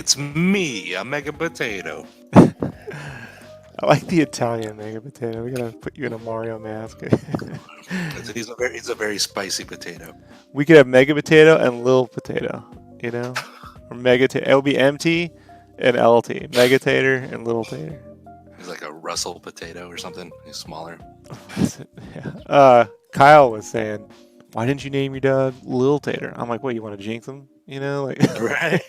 It's me, a mega potato. I like the Italian mega potato. We gotta put you in a Mario mask. He's a very spicy potato. We could have mega potato and little potato, you know? Or mega tater. It'll be MT and LT. Mega tater and little tater. He's like a Russell potato or something. He's smaller. Yeah. Kyle was saying, why didn't you name your dog Lil Tater? I'm like, what, you want to jinx him? You know, like Right?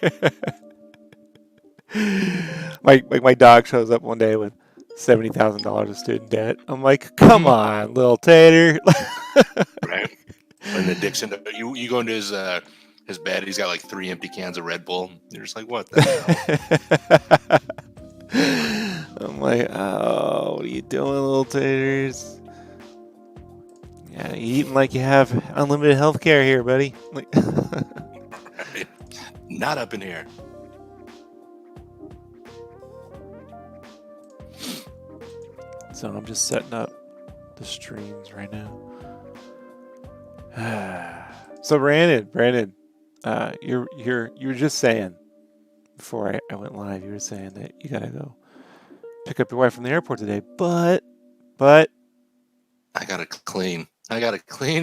my dog shows up one day with $70,000 of student debt. I'm like, come on, Lil Tater. Right. An addiction to you go into his bed, he's got like 3 empty cans of Red Bull. You're just like, what the hell? I'm like, oh, what are you doing, Little Taters? Yeah, you eating like you have unlimited health care here, buddy. Like, Right. Not up in here. So I'm just setting up the streams right now. So Brandon, you were just saying before I went live, you were saying that you gotta go pick up your wife from the airport today, but I gotta clean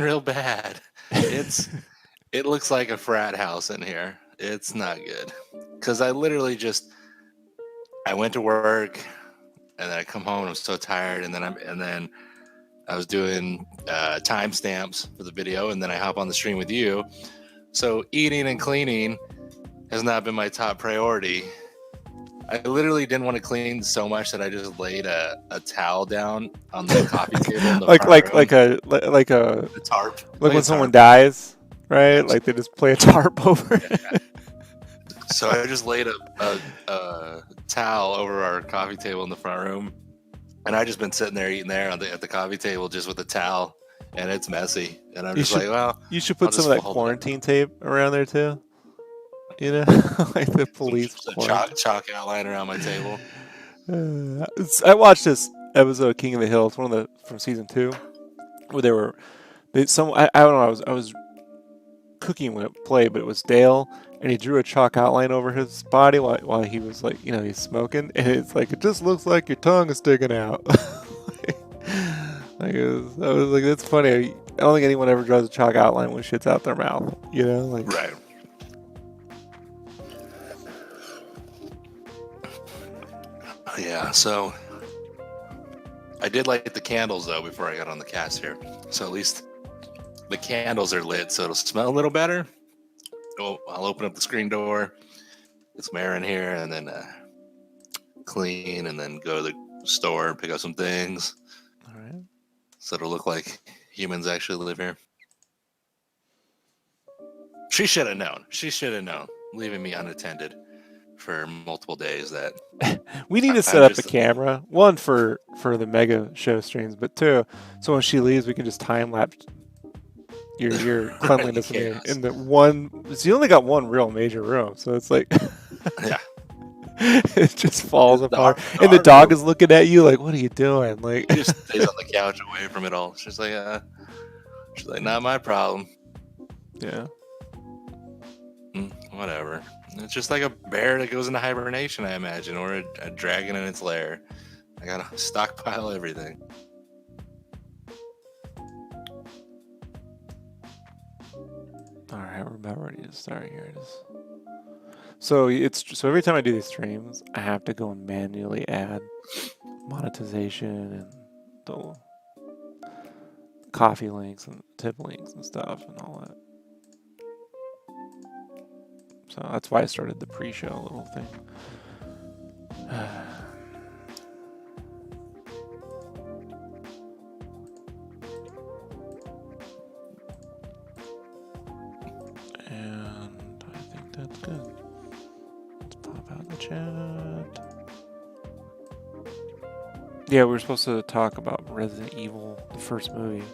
real bad. It looks like a frat house in here. It's not good. Because I literally I went to work and then I come home and I'm so tired and then I was doing timestamps for the video and then I hop on the stream with you. So eating and cleaning has not been my top priority. I literally didn't want to clean so much that I just laid a towel down on the coffee table in the like front room. like a Tarp. like when a someone tarp. dies, right? Like they just play a tarp over it. So I just laid a towel over our coffee table in the front room, and I just been sitting there eating there at the coffee table just with a towel, and it's messy. And I'm just like, well, you should put some of that quarantine tape around there too. You know, like the police. Some chalk outline around my table. I watched this episode of King of the Hill. It's one of the from season 2, where I don't know. I was cooking when it played, but it was Dale, and he drew a chalk outline over his body while he was like, he's smoking, and it's like it just looks like your tongue is sticking out. I was like, that's funny. I don't think anyone ever draws a chalk outline when shit's out their mouth. Like right. Yeah, so I did light the candles though before I got on the cast here. So at least the candles are lit, so it'll smell a little better. I'll open up the screen door, get some air in here, and then clean, and then go to the store and pick up some things. All right. So it'll look like humans actually live here. She should have known. Leaving me unattended for multiple days. That we need to set up a camera. One for the mega show streams, but 2, so when she leaves, we can just time lapse your cleanliness in the one. So you only got one real major room, so it's like yeah, it just falls apart, and the dog is looking at you like, "What are you doing?" Like, she just stays on the couch away from it all. She's like, not my problem. Yeah. Whatever. It's just like a bear that goes into hibernation, I imagine, or a dragon in its lair. I gotta stockpile everything. All right, we're about ready to start. Here it is. So every time I do these streams, I have to go and manually add monetization and the coffee links and tip links and stuff and all that. So that's why I started the pre-show little thing. And I think that's good. Let's pop out the chat. Yeah, we were supposed to talk about Resident Evil, the first movie.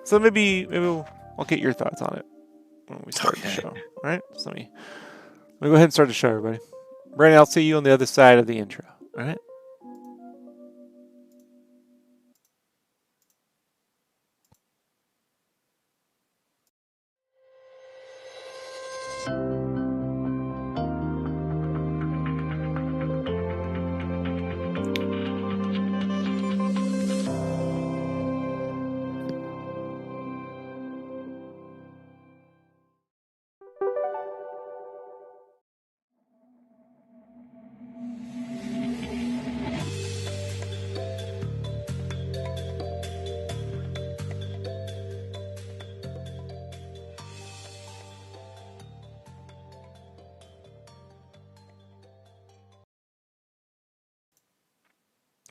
So maybe I'll get your thoughts on it when we start the show. All right? So let me go ahead and start the show, everybody. Brandon, I'll see you on the other side of the intro. All right?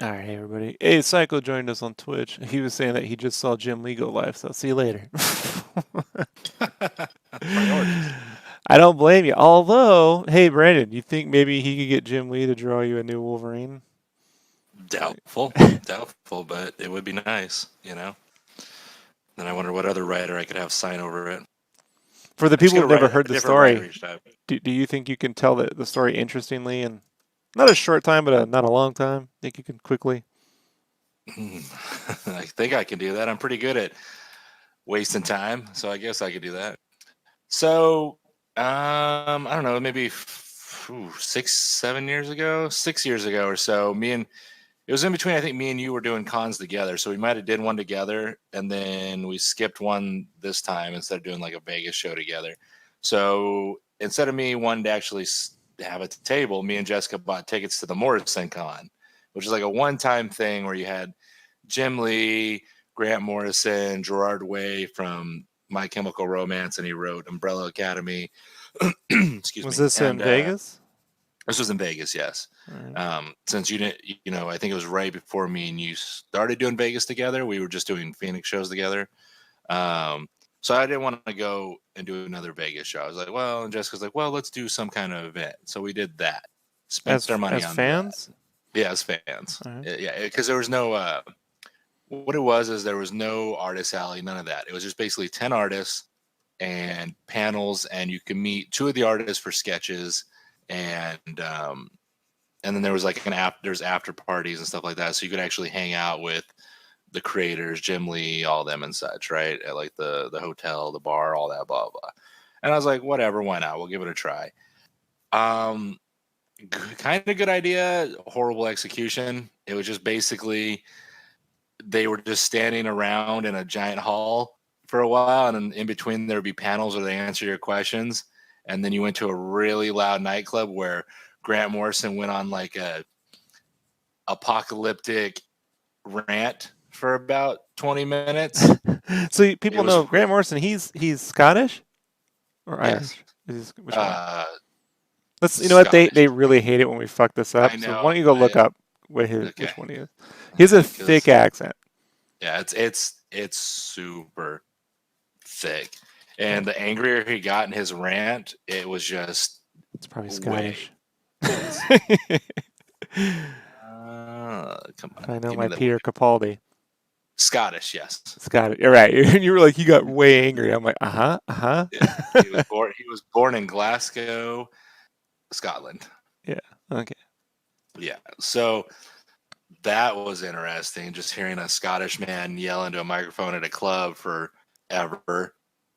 All right, hey everybody. Hey, Psycho joined us on Twitch. He was saying that he just saw Jim Lee go live, so see you later. Priorities. I don't blame you. Although, hey Brandon, you think maybe he could get Jim Lee to draw you a new Wolverine? Doubtful, doubtful, but it would be nice, you know. Then I wonder what other writer I could have sign over it. For the I just people get who've never heard a the different writer story, each time. do you think you can tell the story interestingly and not a short time, but not a long time? Think you can quickly? I think I can do that. I'm pretty good at wasting time, so I guess I could do that. So, I don't know, maybe 6, 7 years ago, 6 years ago or so, it was in between. I think me and you were doing cons together, so we might have did one together, and then we skipped one this time instead of doing like a Vegas show together. So instead of me wanting to actually have a table, me and Jessica bought tickets to the Morrison Con, which is like a one-time thing where you had Jim Lee, Grant Morrison, Gerard Way from My Chemical Romance, and he wrote Umbrella Academy. Excuse Was me. this And in Vegas? this was in Vegas, yes. All right. Since you didn't, I think it was right before me and you started doing Vegas together. We were just doing Phoenix shows together. Um, so I didn't want to go and do another Vegas show. I was like, well, and Jessica's like, well, let's do some kind of event. So we did that. Spent our money As on that. fans? Yeah, as fans. All right. Yeah, because there was no. What it was is there was no artist alley, none of that. It was just basically 10 artists and panels, and you can meet two of the artists for sketches, and then there was like there's after parties and stuff like that, so you could actually hang out with the creators, Jim Lee, all them and such, right? At like the hotel, the bar, all that, blah blah. And I was like, whatever, why not? We'll give it a try. Um, kind of good idea, horrible execution. It was just basically they were just standing around in a giant hall for a while, and in between there would be panels where they answer your questions, and then you went to a really loud nightclub where Grant Morrison went on like a apocalyptic rant for about 20 minutes. So It people was know Grant Morrison. He's Scottish or yes, Irish? Which one? uh, Let's. You know what? Scottish. They really hate it when we fuck this I up. So know. why don't you go look up Okay, which one he is? He has a thick because accent. yeah, it's super thick, Yeah, and the angrier he got in his rant, it was just it's probably way. Scottish. It is. Come on, I know give me my the Peter Capaldi. Scottish. Yes, Scottish. You're right. And you were like, he got way angry. I'm like, yeah. He was huh. born. He was born in Glasgow, Scotland. Yeah. Okay. Yeah. So that was interesting. Just hearing a Scottish man yell into a microphone at a club forever.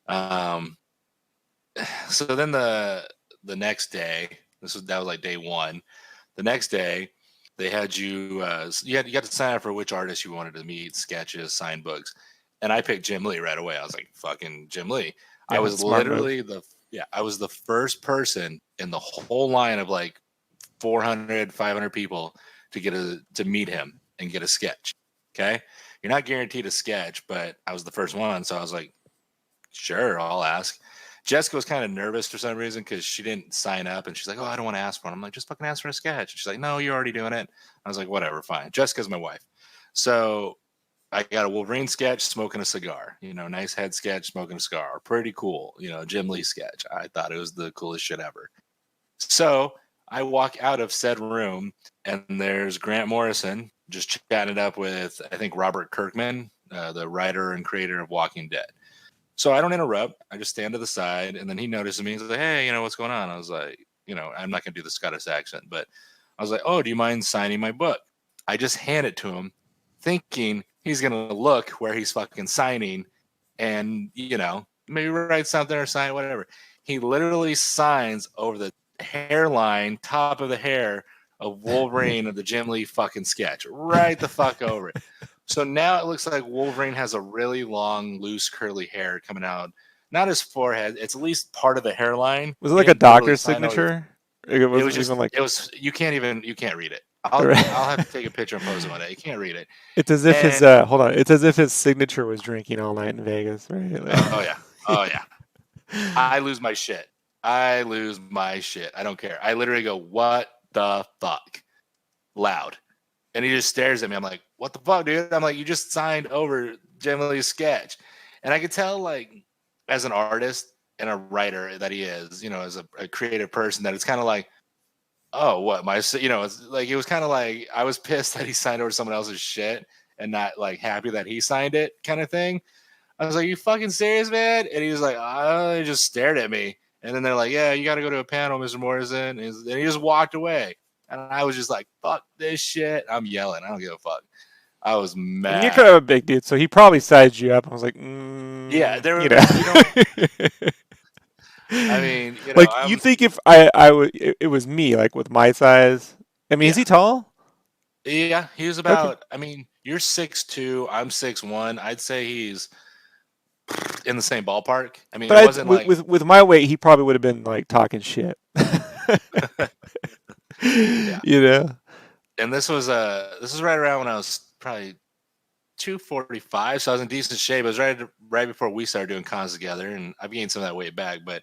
Um, so then the next day, that was like day one. The next day, they had you got to sign up for which artist you wanted to meet, sketches, sign books, and I picked Jim Lee right away. I was like, fucking Jim Lee. I Yeah. was Smart move. literally I was the first person in the whole line of like 400, 500 people to meet him and get a sketch. Okay, you're not guaranteed a sketch, but I was the first one, so I was like, sure, I'll ask. Jessica was kind of nervous for some reason because she didn't sign up, and she's like, "Oh, I don't want to ask for one." I'm like, "Just fucking ask for a sketch." And she's like, "No, you're already doing it." I was like, "Whatever, fine." Jessica's my wife, so I got a Wolverine sketch, smoking a cigar. Nice head sketch, smoking a cigar. Pretty cool. Jim Lee sketch. I thought it was the coolest shit ever. So I walk out of said room, and there's Grant Morrison just chatting it up with, I think, Robert Kirkman, the writer and creator of Walking Dead. So I don't interrupt. I just stand to the side, and then he notices me. He's like, "Hey, what's going on?" I was like, I'm not gonna do the Scottish accent, but I was like, "Oh, do you mind signing my book?" I just hand it to him, thinking he's gonna look where he's fucking signing, and maybe write something or sign whatever. He literally signs over the hairline, top of the hair of Wolverine of the Jim Lee fucking sketch, right the fuck over it. So now it looks like Wolverine has a really long, loose, curly hair coming out. Not his forehead. It's at least part of the hairline. Was it He like a didn't literally doctor's sign over. signature? It It was wasn't even just. like. It was. You can't read it. I'll have to take a picture and post it one day. You can't read it. It's as if his And hold on. It's as if his signature was drinking all night in Vegas, right? oh yeah, oh yeah. I lose my shit. I lose my shit. I don't care. I literally go, "What the fuck?" Loud. And he just stares at me. I'm like, what the fuck, dude? I'm like, you just signed over Jim Lee's sketch. And I could tell, like, as an artist and a writer that he is, as a creative person, that it's kind of like, oh, what it's like, it was kind of like I was pissed that he signed over someone else's shit and not like happy that he signed it, kind of thing. I was like, you fucking serious, man? And he was like, he just stared at me. And then they're like, yeah, you got to go to a panel, Mr. Morrison. And he just walked away. And I was just like, fuck this shit. I'm yelling. I don't give a fuck. I was I mean, you're kind mad. of a big dude, so he probably sized you up. I was like, Yeah, you know. I mean, Like you think if I would it was me like with my size. I mean, is yeah, he tall? yeah, he was Okay. about, I mean, you're 6'2", I'm 6'1". I'd say he's in the same ballpark. I mean, But it wasn't with, like, with my weight, he probably would have been like talking shit. yeah. You know. And this was right around when I was probably 245, so I was in decent shape. It was right before we started doing cons together, and I've gained some of that weight back. But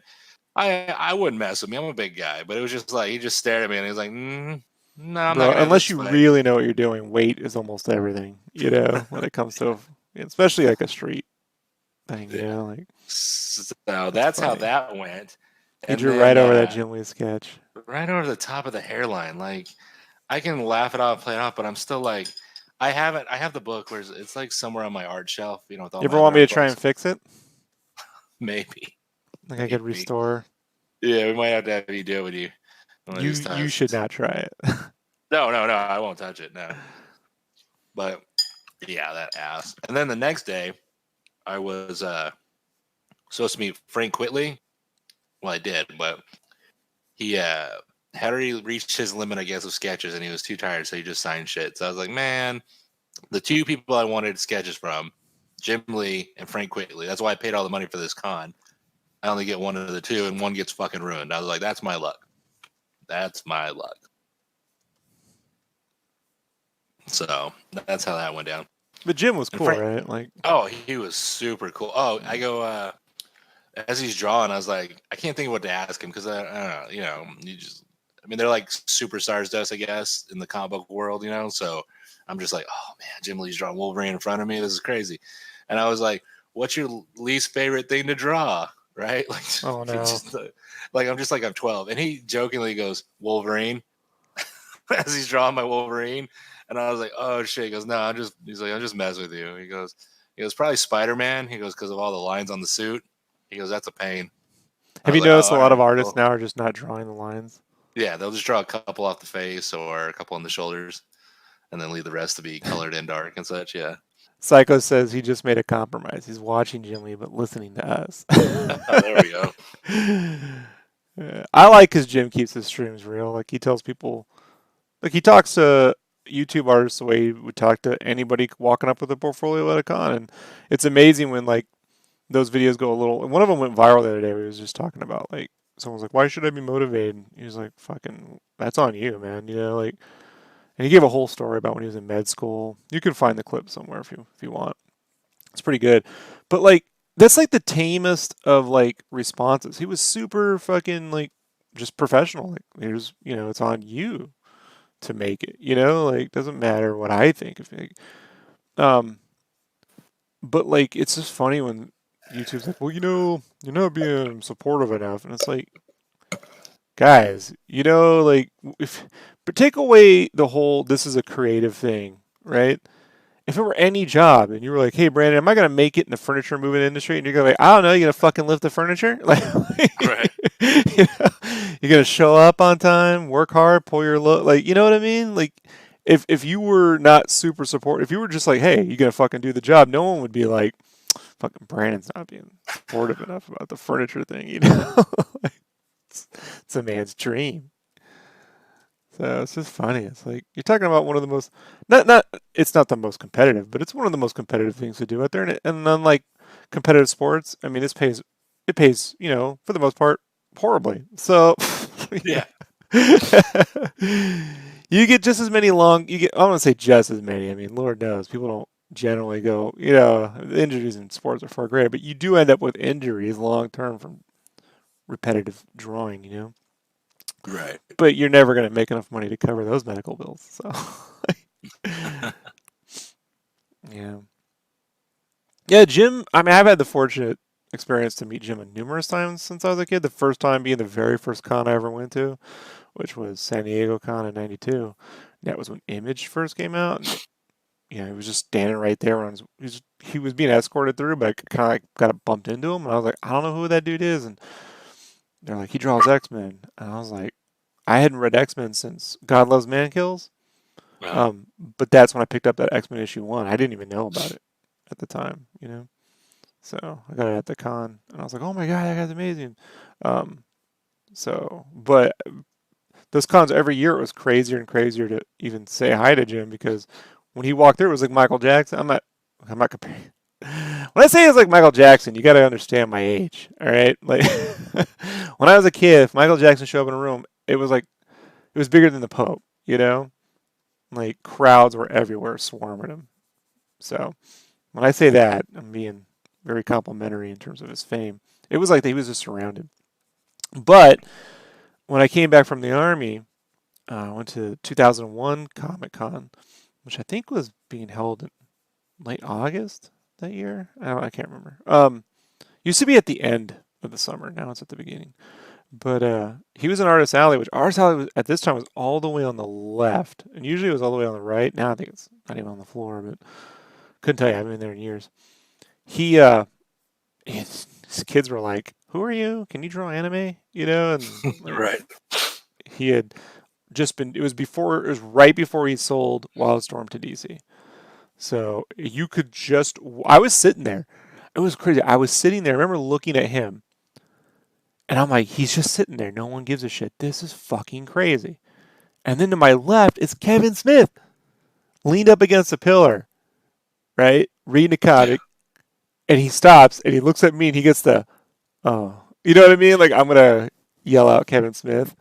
I wouldn't mess with me. I'm a big guy, but it was just like he just stared at me and he was like, "No, I'm not Bro, gonna have this unless you fight." really know what you're doing, weight is almost everything, when it comes to, especially like a street thing, Yeah. like, So that's that's how funny. that went, He and drew right then over that Jim Lee sketch. right over the top of the hairline. Like I can laugh it off, play it off, but I'm still like, I haven't. I have the book where it's like somewhere on my art shelf, with all You my ever other want me to art try and books. fix it? Maybe, Like I could maybe. restore. Yeah, we might have to have you do it with you one of these You times. should not try it. No, no, no, I won't touch it. No, but yeah, that ass. And then the next day, I was supposed to meet Frank Whitley. Well, I did, but he had already reached his limit, I guess, of sketches, and he was too tired, so he just signed shit. So I was like, man, the two people I wanted sketches from, Jim Lee and Frank Whitley. That's why I paid all the money for this con. I only get one of the two, and one gets fucking ruined. I was like, that's my luck. That's my luck. So that's how that went down. But Jim was And cool, Frank, right? Like, oh, he was super cool. Oh, I go as he's drawing, I was like, I can't think of what to ask him because I don't know, you just, I mean, they're like superstars to us, I guess, in the comic book world, So I'm just like, oh man, Jim Lee's drawing Wolverine in front of me. This is crazy. And I was like, what's your least favorite thing to draw? Right? Like, oh no. just like I'm just like I'm 12, and he jokingly goes Wolverine as he's drawing my Wolverine, and I was like, oh shit. He goes, no, he's like, I'm just messing with you. He goes, probably Spider-Man. He goes, because of all the lines on the suit. He goes, that's a pain. I Have was you like, oh, noticed a all lot of right, artists cool. now are just not drawing the lines? Yeah, they'll just draw a couple off the face or a couple on the shoulders, and then leave the rest to be colored in dark and such. Yeah. Psycho says he just made a compromise. He's watching Jim Lee but listening to us. Oh, there we go. Yeah, I like because Jim keeps his streams real. Like he tells people, like he talks to YouTube artists the way he would talk to anybody walking up with a portfolio at a con, and it's amazing when like those videos go a little. And one of them went viral the other day. Where he was just talking about like someone's like, "Why should I be motivated?" He was like, "Fucking, that's on you, man." Like, and he gave a whole story about when he was in med school. You can find the clip somewhere if you want. It's pretty good. But like that's like the tamest of like responses. He was super fucking like just professional. Like here's it's on you to make it. Like doesn't matter what I think of it. Um but like it's just funny when YouTube's like, well, you're not being supportive enough, and it's like, guys, like if but take away the whole this is a creative thing, right? If it were any job and you were like, hey, Brandon, am I going to make it in the furniture moving industry? And you're going to be like, I don't know, you're going to fucking lift the furniture? Like, Right. you're going to show up on time, work hard, pull your load. Like, you know what I mean? Like, if you were not super supportive, if you were just like, hey, you're going to fucking do the job, no one would be like, fucking Brandon's not being supportive enough about the furniture thing. Like, it's a man's dream. So it's just funny. It's like you're talking about one of the most not it's not the most competitive, but it's one of the most competitive things to do out there. And unlike competitive sports, I mean, it pays for the most part horribly. So Yeah. you get just as many you get I don't want to say just as many. I mean, Lord knows people don't generally go. The injuries in sports are far greater, but you do end up with injuries long term from repetitive drawing. Right. But you're never going to make enough money to cover those medical bills. So Yeah. Yeah, Jim. I mean, I've had the fortunate experience to meet Jim numerous times since I was a kid. The first time being the very first con I ever went to, which was San Diego Con in '92. That was when Image first came out, and he was just standing right there when he was being escorted through, but I kind of got bumped into him, and I was like, I don't know who that dude is, and they're like, he draws X-Men, and I was like, I hadn't read X-Men since God Loves Man Kills, Uh, but that's when I picked up that X-Men issue 1. I didn't even know about it at the time. So I got it at the con, and I was like, "Oh my god, that guy's amazing!" Um, but those cons every year it was crazier and crazier to even say hi to Jim because when he walked through, it was like Michael Jackson. I'm not comparing. When I say it's like Michael Jackson, you got to understand my age. All right, like when I was a kid, if Michael Jackson showed up in a room, it was bigger than the Pope. Like crowds were everywhere swarming him. So when I say that, I'm being very complimentary in terms of his fame. It was like he was just surrounded. But when I came back from the army, I went to 2001 Comic Con, which I think was being held in late August that year. I can't remember. Used to be at the end of the summer. Now it's at the beginning. But he was in Artist Alley, which Artist Alley was, at this time was all the way on the left, and usually it was all the way on the right. Now I think it's not even on the floor, but couldn't tell you. I haven't been there in years. He his kids were like, "Who are you? Can you draw anime?" And like right. he had just been. It was right before he sold Wildstorm to DC. So you could just. I was sitting there. It was crazy. I was sitting there. I remember looking at him, and I'm like, he's just sitting there. No one gives a shit. This is fucking crazy. And then to my left is Kevin Smith, leaned up against a pillar, right, reading a Yeah. comic, and he stops and he looks at me and he gets the oh, you know what I mean? Like I'm gonna yell out Kevin Smith,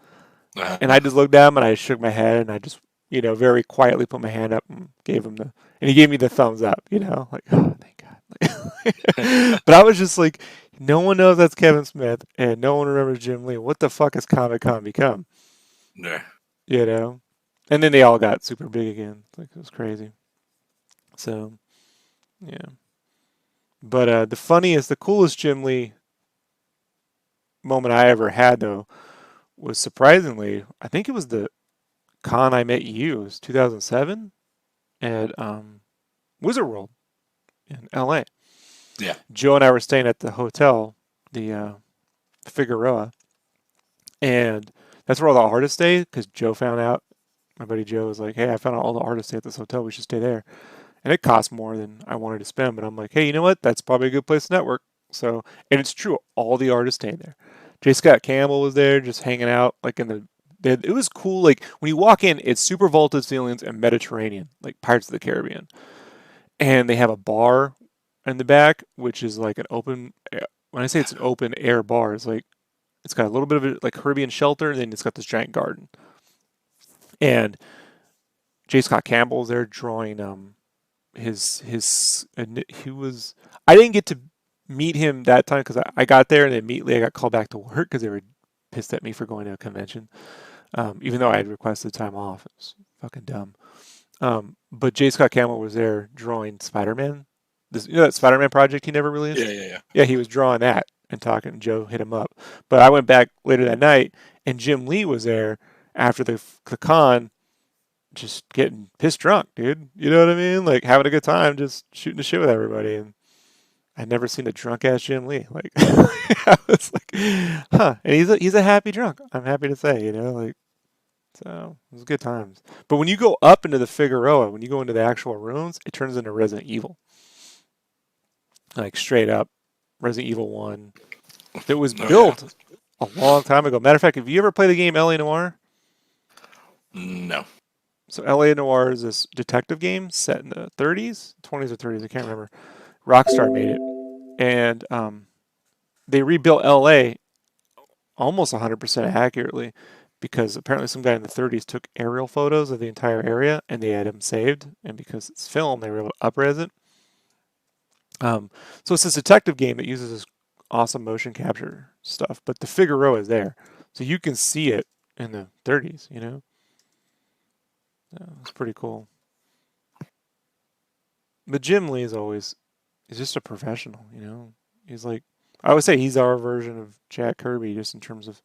and I Uh, just looked down and I shook my head and I just very quietly put my hand up and gave him and he gave me the thumbs up. Like oh thank God. But I was just like, no one knows that's Kevin Smith and no one remembers Jim Lee. What the fuck has Comic Con become? yeah. You know? And then they all got super big again. Like it was crazy. So yeah. But the coolest Jim Lee moment I ever had though was surprisingly, I think it was the con I met you. It was 2007 at Wizard World in LA. Yeah. Joe and I were staying at the hotel, the Figueroa, and that's where all the artists stay because Joe found out. My buddy Joe was like, "Hey, I found out all the artists stay at this hotel. We should stay there." And it cost more than I wanted to spend, but I'm like, "Hey, you know what? That's probably a good place to network." So, and it's true, all the artists stayed there. J. Scott Campbell was there, just hanging out, like in the. It was cool. Like when you walk in, it's super vaulted ceilings and Mediterranean, like Pirates of the Caribbean. And they have a bar in the back, which is like an open. When I say it's an open air bar, it's like it's got a little bit of a like Caribbean shelter, and then it's got this giant garden. And J. Scott Campbell was there drawing his and he was. I didn't get to meet him that time because I got there and immediately I got called back to work because they were pissed at me for going to a convention, even though I had requested time off. It was fucking dumb. But J. Scott Campbell was there drawing Spider-Man. That Spider-Man project he never Yeah. released? Yeah. Yeah. Yeah, he was drawing that and talking. Joe hit him up. But I went back later that night, and Jim Lee was there after the con, just getting pissed drunk, dude. You know what I mean? Like having a good time, just shooting the shit with everybody. And I'd never seen a drunk ass Jim Lee. Like I was like, huh? And he's a happy drunk. I'm happy to say, like so it was good times. But when you go up into the Figueroa, when you go into the actual rooms, it turns into Resident Evil. Like straight up Resident Evil 1. That was Oh yeah. built a long time ago. Matter of fact, if you ever play the game LA Noire, No. so LA Noire is this detective game set in the 30s, 20s or 30s, I can't remember. Rockstar made it. And they rebuilt LA almost 100% accurately because apparently some guy in the 30s took aerial photos of the entire area and they had them saved. And because it's film, they were able to upres it. So it's this detective game that uses this awesome motion capture stuff, but the Figueroa is there, so you can see it in the 30s. It's pretty cool. But Jim Lee is always he's just a professional, you know. He's like I would say he's our version of Jack Kirby, just in terms of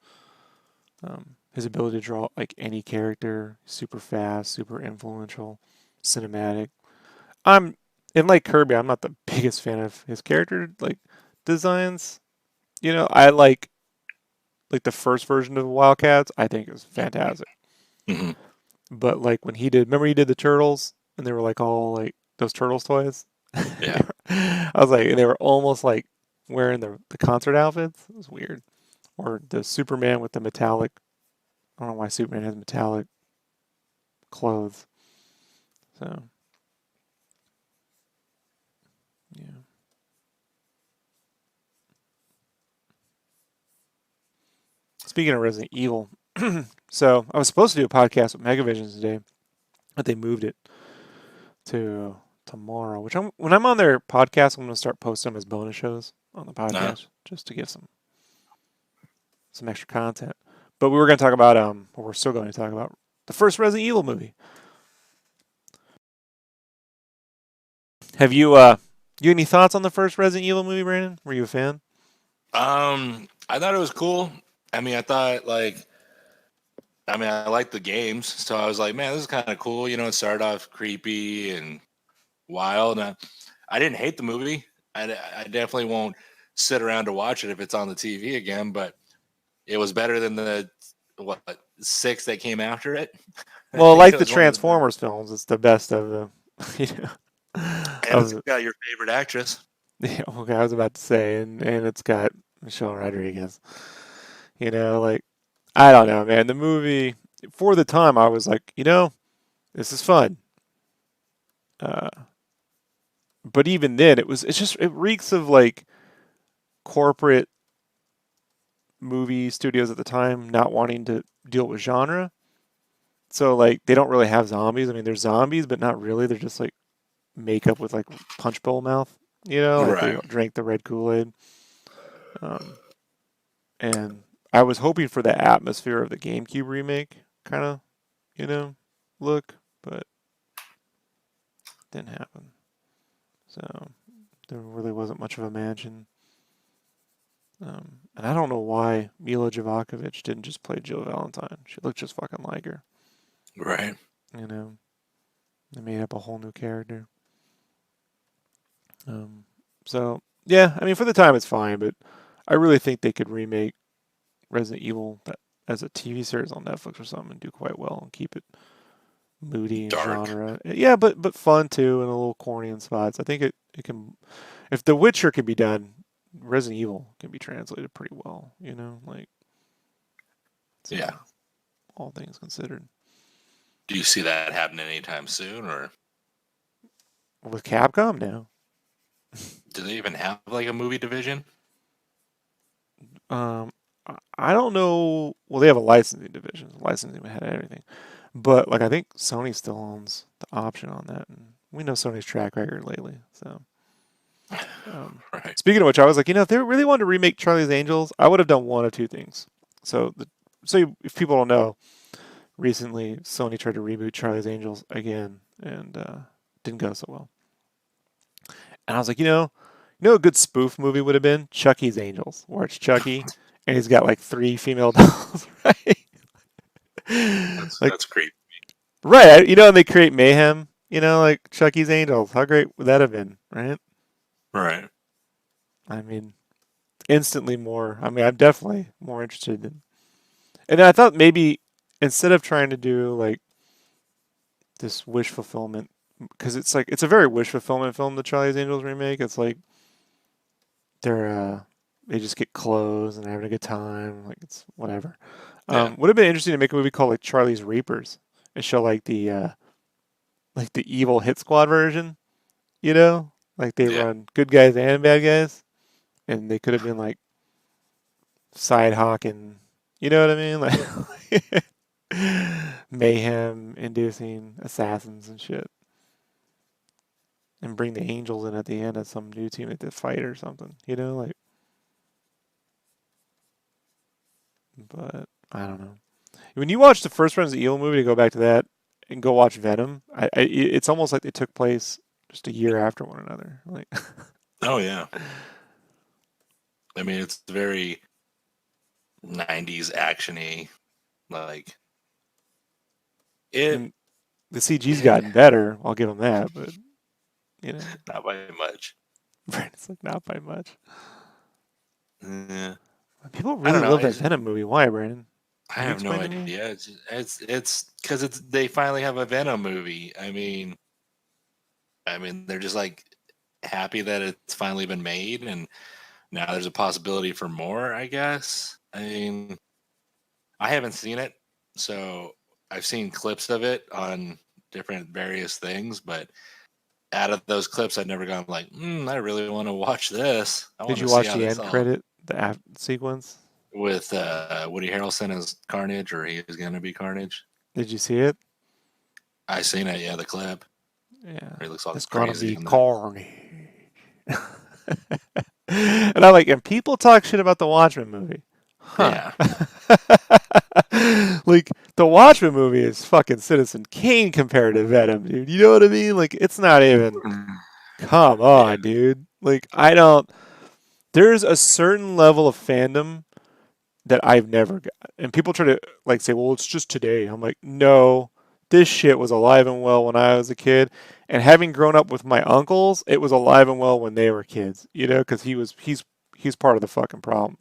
his ability to draw like any character, super fast, super influential, cinematic. I'm and like Kirby, I'm not the biggest fan of his character like designs. You know, I like the first version of Wildcats. I think it was fantastic. Hmm. But like when he did, remember he did the turtles, and they were like all like those turtles toys. Yeah. I was like, and they were almost like wearing the concert outfits. It was weird. Or the Superman with the metallic. I don't know why Superman has metallic clothes. So yeah. Speaking of Resident Evil, so I was supposed to do a podcast with Megavision today, but they moved it to tomorrow. Which when I'm on their podcast, I'm going to start posting them as bonus shows on the Uh, podcast just to give some extra content. But we were going to talk about or we're still going to talk about the first Resident Evil movie. Have you any thoughts on the first Resident Evil movie, Brandon? Were you a fan? I thought it was cool. I mean, I thought like, I mean, I liked the games, so I was like, man, this is kind of cool. You know, it started off creepy and wild. And I didn't hate the movie. I definitely won't sit around to watch it if it's on the TV again. But it was better than the what six that came after it. I Well, think like it the was one of the better. Transformers films, it's the best of the you And it's of got your favorite actress. yeah, okay, I was about to say, and it's got Michelle Rodriguez. You know, like I don't know, man. The movie for the time, I was like, this is fun. Uh, but even then, it reeks of like corporate movie studios at the time not wanting to deal with genre. So like they don't really have zombies. I mean, there's zombies, but not really. They're just like makeup with like punch bowl mouth. You know, like they Right. drank the red Kool Aid. Um, and I was hoping for the atmosphere of the GameCube remake, kind of, you know, look, but didn't happen. So there really wasn't much of a mansion. And I don't know why Mila Jovovich didn't just play Jill Valentine. She looked just fucking like her. Right. You know, they made up a whole new character. Um, so yeah, I mean for the time it's fine, but I really think they could remake Resident Evil as a TV series on Netflix or something and do quite well and keep it moody and Dark. genre. Yeah, but fun too and a little corny in spots. I think it can if The Witcher can be done, Resident Evil can be translated pretty well, like Yeah. so all things considered. Do you see that happening anytime soon, or With Capcom now. do they even have like a movie division? Um I don't know. Well, they have a licensing division. Licensing had everything. But like I think Sony still owns the option on that and we know Sony's track record lately. So Um, Right. speaking of which, I was like, if they really wanted to remake Charlie's Angels, I would have done one of two things. So, if people don't know, recently Sony tried to reboot Charlie's Angels again and didn't go so well. And I was like, a good spoof movie would have been Chucky's Angels, where it's Chucky and he's got like three female dolls, right? Like, That's creepy. right, and they create mayhem, like Chucky's Angels. How great would that have been, right? Right. I mean, instantly more. I mean, I'm definitely more interested in. And I thought maybe instead of trying to do like this wish fulfillment, because it's a very wish fulfillment film, the Charlie's Angels remake. It's like they're they just get clothes and they're having a good time, like it's whatever. Yeah. Would have been interesting to make a movie called like Charlie's Reapers and show like the evil hit squad version, like they Yeah. run good guys and bad guys, and they could have been like side hawking, you know what I mean? Like mayhem inducing assassins and shit. And bring the angels in at the end as some new team at the fight or something, like but I don't know. When you watch the first Resident Evil movie to go back to that and go watch Venom, it's almost like they took place just a year after one another. Like, Oh yeah. I mean, it's very 90s actiony. Like I it, mean, the CG's gotten better. I'll give them that, but you know, not by much. Brandon's like not by much. Yeah. People I really don't know. love that Venom movie. Why, Brandon? I Can you have no explain to me? idea. It's because it's they finally have a Venom movie. I mean, they're just like happy that it's finally been made, and now there's a possibility for more. I guess. I mean, I haven't seen it, so I've seen clips of it on different various things, but out of those clips, I've never gone like, I really want to watch this. I Did want to you see watch how the this end all credit, the sequence? with Woody Harrelson as Carnage, or he is going to be Carnage. Did you see it? I seen it, yeah, the clip. Yeah, Where he looks all it's gonna crazy be in the carnage. And I'm like, and people talk shit about the Watchmen movie, huh? yeah. Like the Watchmen movie is fucking Citizen Kane compared to Venom, dude. You know what I mean? Like it's not even. Come Yeah, on, dude. Like I don't. There's a certain level of fandom that I've never got. And people try to like say, "Well, it's just today." I'm like, "No. This shit was alive and well when I was a kid, and having grown up with my uncles, it was alive and well when they were kids, you know, cuz he's part of the fucking problem.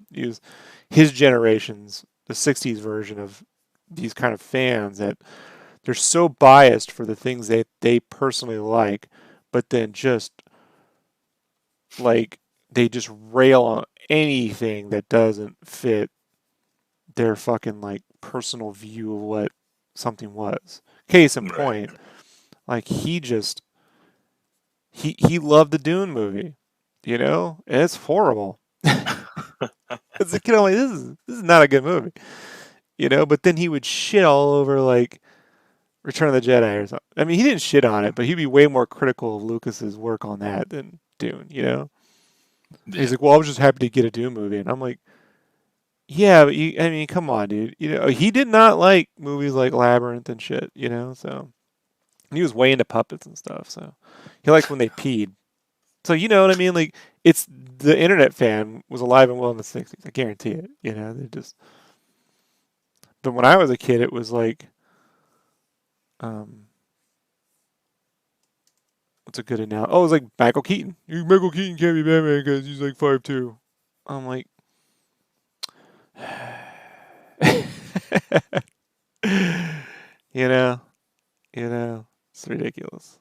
His generation's the 60s version of these kind of fans that they're so biased for the things that they personally like, but then just like they just rail on anything that doesn't fit their fucking like personal view of what something was. Case in right. point, like he loved the Dune movie, you know, and it's horrible. As a kid, I'm like, this is not a good movie, you know. But then he would shit all over like Return of the Jedi or something. I mean, he didn't shit on it, but he'd be way more critical of Lucas's work on that than Dune, you know. And he's Yeah. like, well, I was just happy to get a Dune movie, and I'm like, yeah, but I mean, come on, dude. You know, he did not like movies like Labyrinth and shit, you know. So he was way into puppets and stuff. So he liked when they peed. So you know what I mean? Like it's the internet fan was alive and well in the '60s. I guarantee it. You know, they just. But when I was a kid, it was like, um, what's a good analogy? Oh, it was like Michael Keaton. Michael Keaton can't be Batman because he's like 5'2". I'm like, you know, it's ridiculous.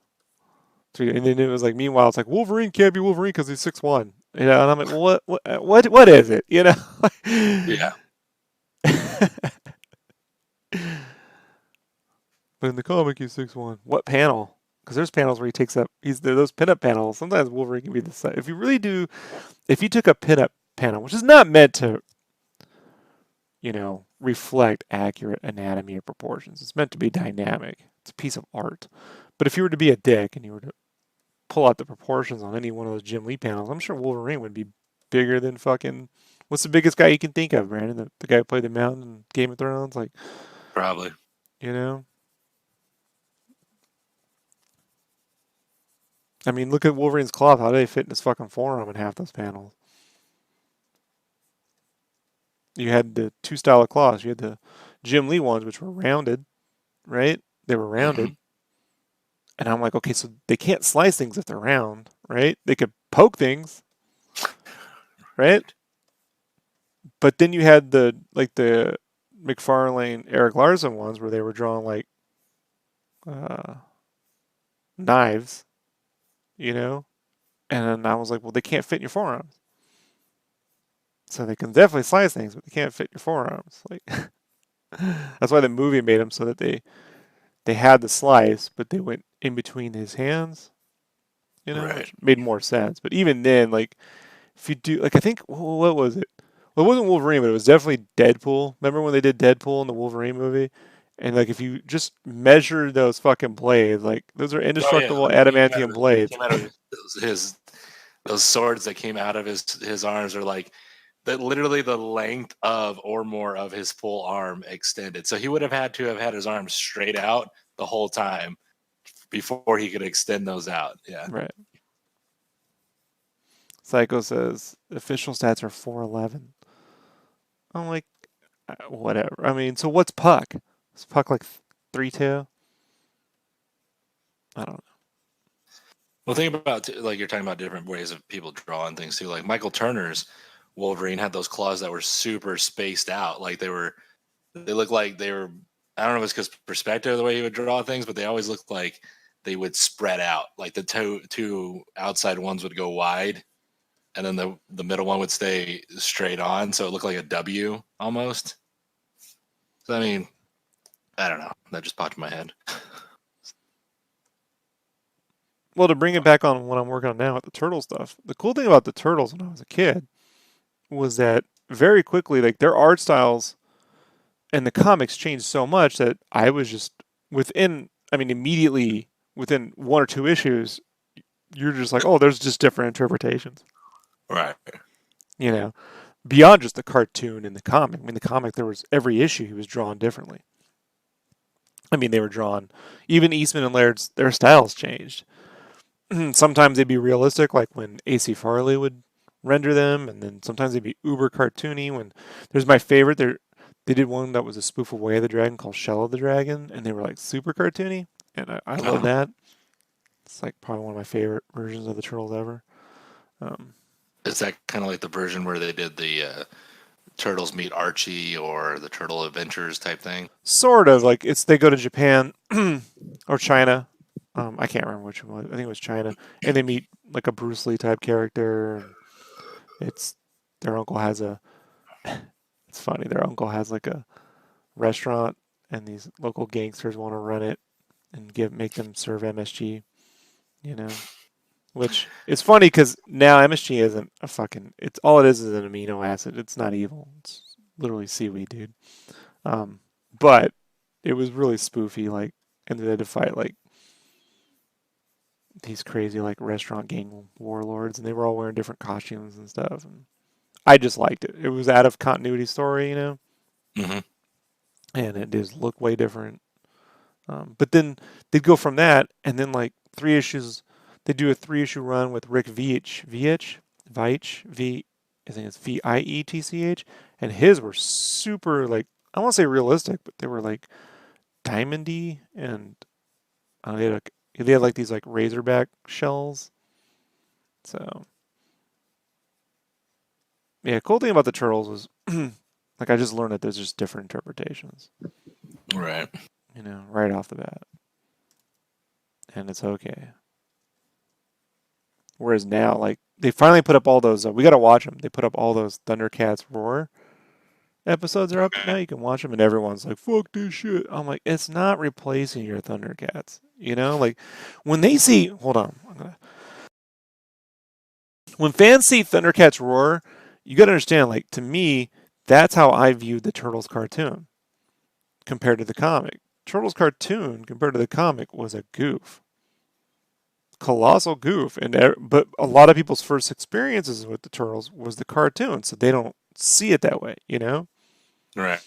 And then it was like, meanwhile, it's like Wolverine can't be Wolverine because he's 6'1". You know, and I'm like, well, what is it? You know. Yeah. But in the comic, he's 6'1". What panel? Because there's panels where he takes up. He's those pinup panels. Sometimes Wolverine can be the size. If you really do, if you took a pinup panel, which is not meant to, you know, reflect accurate anatomy or proportions, it's meant to be dynamic. It's a piece of art. But if you were to be a dick and you were to pull out the proportions on any one of those Jim Lee panels, I'm sure Wolverine would be bigger than fucking. What's the biggest guy you can think of, Brandon? The guy who played the Mountain in Game of Thrones, like Probably. you know. I mean, look at Wolverine's cloth. How do they fit in his fucking forearm in half those panels? You had the two style of cloths. You had the Jim Lee ones, which were rounded, right? They were Hmm. rounded, and I'm like, okay, so they can't slice things if they're round, right? They could poke things, right? Right. But then you had the McFarlane, Eric Larson ones where they were drawn like uh, knives, you know. And then I was like, well, they can't fit in your forearms, so they can definitely slice things, but they can't fit in your forearms. Like that's why the movie made them so that they had the slice, but they went in between his hands, you know, Right. which made more sense. But even then, like if you do, like I think what was it? Well, it wasn't Wolverine, but it was definitely Deadpool. Remember when they did Deadpool in the Wolverine movie? And like if you just measure those fucking blades, like those are Oh yeah. indestructible Like adamantium he blades. came out of his those swords that came out of his arms are like that literally the length of or more of his full arm extended. So he would have had to have had his arms straight out the whole time. before he could extend those out. Yeah. Right. Psycho says official stats are 411. I'm like, whatever. I mean, so what's Puck? Is Puck like 3-2? I don't know. Well, think about like you're talking about different ways of people drawing things too. Like Michael Turner's Wolverine had those claws that were super spaced out. Like they looked like they were. I don't know if it's because perspective of the way he would draw things, but they always looked like they would spread out. Like the two outside ones would go wide, and then the middle one would stay straight on, so it looked like a W almost. So I mean, I don't know. That just popped in my head. Well, to bring it back on what I'm working on now with the turtle stuff, the cool thing about the turtles when I was a kid was that very quickly, like their art styles and the comics changed so much that I was just within, I mean, immediately within one or two issues, you're just like, oh, there's just different interpretations, Right. you know, beyond just the cartoon and the comic. I mean, the comic, there was every issue he was drawn differently. I mean, they were drawn, even Eastman and Laird's, their styles changed. Sometimes they'd be realistic, like when AC Farley would render them, and then sometimes they'd be uber cartoony. When there's my favorite, they did one that was a spoof of Way of the Dragon called Shell of the Dragon, and they were like super cartoony, and I love Oh, that. It's like probably one of my favorite versions of the Turtles ever. Um, is that kind of like the version where they did the Turtles Meet Archie or the Turtle Adventures type thing? Sort of like it's they go to Japan or China. I can't remember which one. I think it was China, and they meet like a Bruce Lee type character, and it's their uncle has a. It's funny. Their uncle has like a restaurant, and these local gangsters want to run it and make them serve MSG. You know, which is funny because now MSG isn't a fucking. It's all it is an amino acid. It's not evil. It's literally seaweed, dude. Um, but it was really spoofy, like, and they had to fight like these crazy like restaurant gang warlords, and they were all wearing different costumes and stuff. And I just liked it. It was out of continuity story, you know, Hmm. and it does look way different. But then they'd go from that, and then like 3 issues, they do a 3 issue run with Rick Veitch, I think it's Vietch, and his were super like I won't say realistic, but they were like diamondy, and they had like these like razorback shells. So yeah, cool thing about the turtles was like I just learned that there's just different interpretations, Right. you know, right off the bat, and it's okay. Whereas now, like they finally put up all those. We got to watch them. They put up all those Thundercats Roar episodes are up now. You can watch them, and everyone's like, "Fuck this shit." I'm like, it's not replacing your Thundercats. You know, like when they see. Hold on. When fans see Thundercats Roar, you got to understand. Like to me, that's how I viewed the Turtles cartoon compared to the comic. Turtles cartoon compared to the comic was a goof, colossal goof, but a lot of people's first experiences with the Turtles was the cartoon, so they don't see it that way, you know. Right.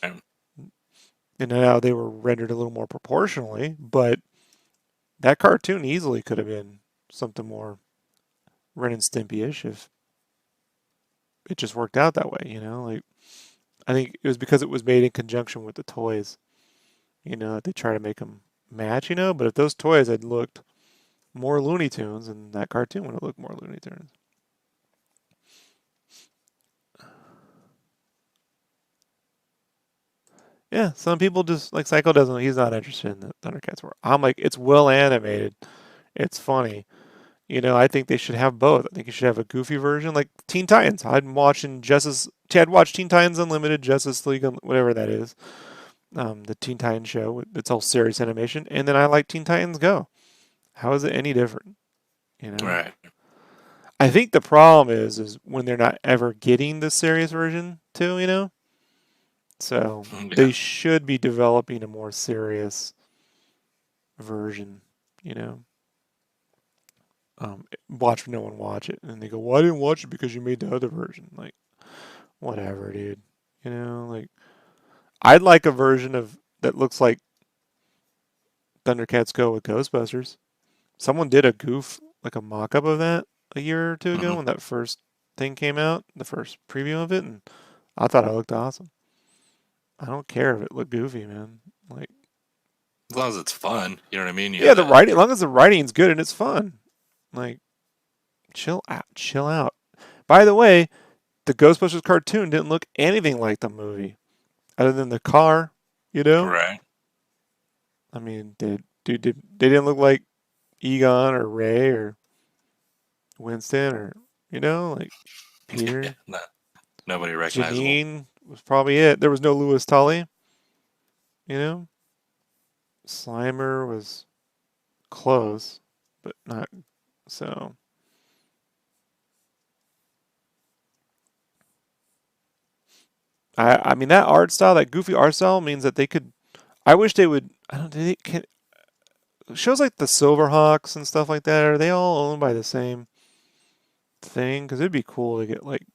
And now they were rendered a little more proportionally, but that cartoon easily could have been something more Ren and Stimpy-ish if it just worked out that way, you know. Like I think it was because it was made in conjunction with the toys, you know, that they try to make them match, you know. But if those toys had looked more Looney Tunes, and that cartoon would have looked more Looney Tunes. Yeah, some people just like Psycho doesn't. He's not interested in the Thundercats war. I'm like, it's well animated, it's funny. You know, I think they should have both. I think you should have a goofy version, like Teen Titans. I'm watching Justice. Chad watched Teen Titans Unlimited, Justice League, whatever that is. The Teen Titans show. It's all serious animation, and then I like Teen Titans Go. How is it any different? You know, Right. I think the problem is when they're not ever getting the serious version too. You know, so Yeah. they should be developing a more serious version. You know, watch no one watch it, and they go, "Well, I didn't watch it because you made the other version." Like, whatever, dude. Like I'd like a version of that looks like Thundercats go with Ghostbusters. Someone did a goof, like a mock-up of that a year or two ago Hmm. when that first thing came out, the first preview of it, and I thought it looked awesome. I don't care if it looked goofy, man. Like, As long as it's fun, you know what I mean. You yeah, have the that. writing, as long as the writing's good and it's fun. Like, chill out, chill out. By the way, the Ghostbusters cartoon didn't look anything like the movie, other than the car. You know, Right. I mean, they didn't look like Egon or Ray or Winston or like Yeah. Peter. No, nobody recognizable. Janine was probably it. There was no Louis Tully. You know, Slimer was close, but not so. I mean that art style, that goofy art style, means that they could. I wish they would. I don't. They can, shows like the Silverhawks and stuff like that. Are they all owned by the same thing? Because it'd be cool to get like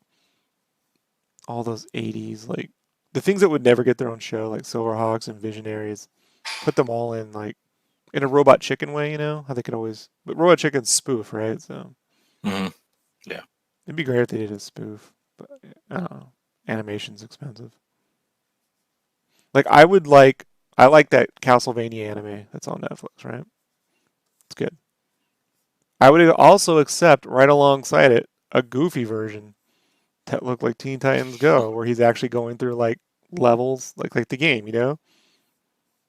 all those '80s like the things that would never get their own show, like Silverhawks and Visionaries. Put them all in like in a Robot Chicken way. You know how they could always. But Robot Chicken's spoof, right? So Hmm. Yeah. it'd be great if they did a spoof. But I don't know. Animation's expensive. Like I like that Castlevania anime that's on Netflix, right? It's good. I would also accept right alongside it a goofy version that looked like Teen Titans Go, where he's actually going through like levels, like the game,